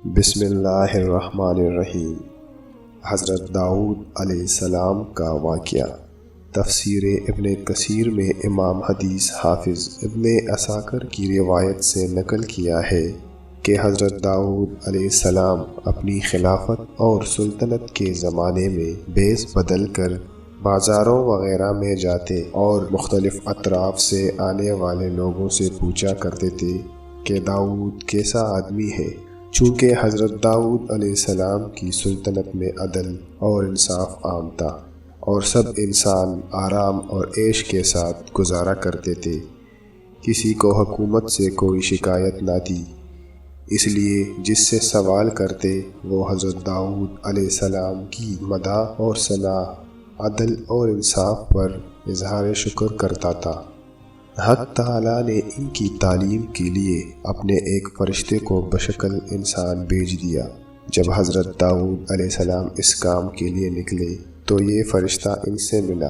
بسم اللہ الرحمن الرحیم۔ حضرت داؤد علیہ السلام کا واقعہ تفسیر ابن کثیر میں امام حدیث حافظ ابن عساکر کی روایت سے نقل کیا ہے کہ حضرت داؤد علیہ السلام اپنی خلافت اور سلطنت کے زمانے میں بیس بدل کر بازاروں وغیرہ میں جاتے اور مختلف اطراف سے آنے والے لوگوں سے پوچھا کرتے تھے کہ داؤد کیسا آدمی ہے۔ چونکہ حضرت داؤد علیہ السلام کی سلطنت میں عدل اور انصاف عام تھا اور سب انسان آرام اور عیش کے ساتھ گزارا کرتے تھے، کسی کو حکومت سے کوئی شکایت نہ تھی، اس لیے جس سے سوال کرتے وہ حضرت داؤد علیہ السلام کی مدح اور ثنا، عدل اور انصاف پر اظہار شکر کرتا تھا۔ حق تعالیٰ نے ان کی تعلیم کے لیے اپنے ایک فرشتے کو بشکل انسان بھیج دیا۔ جب حضرت داؤد علیہ السلام اس کام کے لیے نکلے تو یہ فرشتہ ان سے ملا۔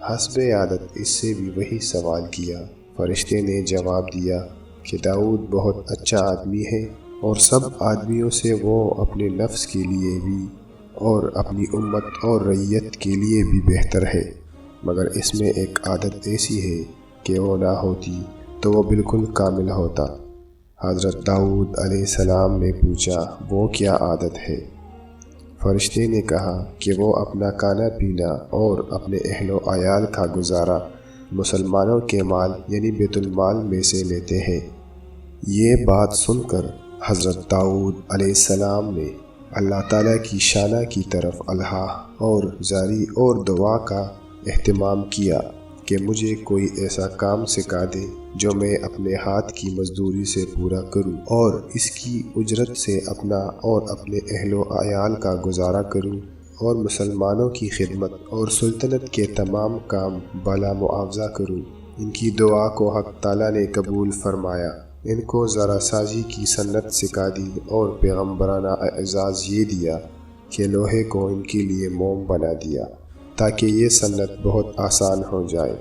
حسب عادت اس سے بھی وہی سوال کیا۔ فرشتے نے جواب دیا کہ داؤد بہت اچھا آدمی ہے اور سب آدمیوں سے وہ اپنے نفس کے لیے بھی اور اپنی امت اور رعیت کے لیے بھی بہتر ہے، مگر اس میں ایک عادت ایسی ہے کہ وہ نہ ہوتی تو وہ بالکل کامل ہوتا۔ حضرت داؤد علیہ السلام نے پوچھا، وہ کیا عادت ہے؟ فرشتے نے کہا کہ وہ اپنا کھانا پینا اور اپنے اہل و عیال کا گزارا مسلمانوں کے مال یعنی بیت المال میں سے لیتے ہیں۔ یہ بات سن کر حضرت داؤد علیہ السلام نے اللہ تعالیٰ کی شانہ کی طرف الہا اور زاری اور دعا کا اہتمام کیا کہ مجھے کوئی ایسا کام سکھا دے جو میں اپنے ہاتھ کی مزدوری سے پورا کروں اور اس کی اجرت سے اپنا اور اپنے اہل و عیال کا گزارا کروں اور مسلمانوں کی خدمت اور سلطنت کے تمام کام بلا معاوضہ کروں۔ ان کی دعا کو حق تعالیٰ نے قبول فرمایا۔ ان کو ذرا سازی کی سنت سکھا دی اور پیغمبرانہ اعزاز یہ دیا کہ لوہے کو ان کے لیے موم بنا دیا تاکہ یہ سنت بہت آسان ہو جائے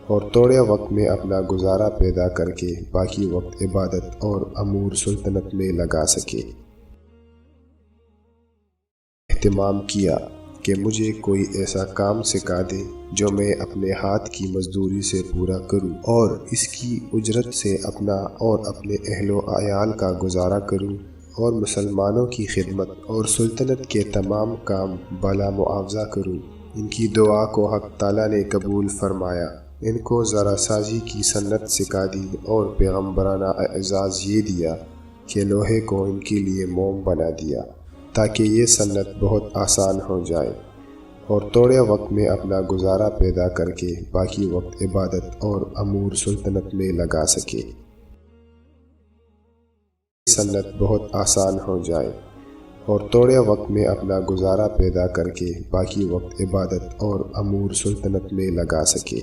اور تھوڑے وقت میں اپنا گزارا پیدا کر کے باقی وقت عبادت اور امور سلطنت میں لگا سکے۔ اہتمام کیا کہ مجھے کوئی ایسا کام سکھا دے جو میں اپنے ہاتھ کی مزدوری سے پورا کروں اور اس کی اجرت سے اپنا اور اپنے اہل و عیال کا گزارا کروں اور مسلمانوں کی خدمت اور سلطنت کے تمام کام بلا معاوضہ کروں۔ ان کی دعا کو حق تعالیٰ نے قبول فرمایا۔ ان کو ذرا سازی کی سنت سکھا دی اور پیغمبرانہ اعزاز یہ دیا کہ لوہے کو ان کے لیے موم بنا دیا تاکہ یہ سنت بہت آسان ہو جائے اور تھوڑے وقت میں اپنا گزارا پیدا کر کے باقی وقت عبادت اور امور سلطنت میں لگا سکے۔ سنت بہت آسان ہو جائے اور تھوڑے وقت میں اپنا گزارا پیدا کر کے باقی وقت عبادت اور امور سلطنت میں لگا سکے۔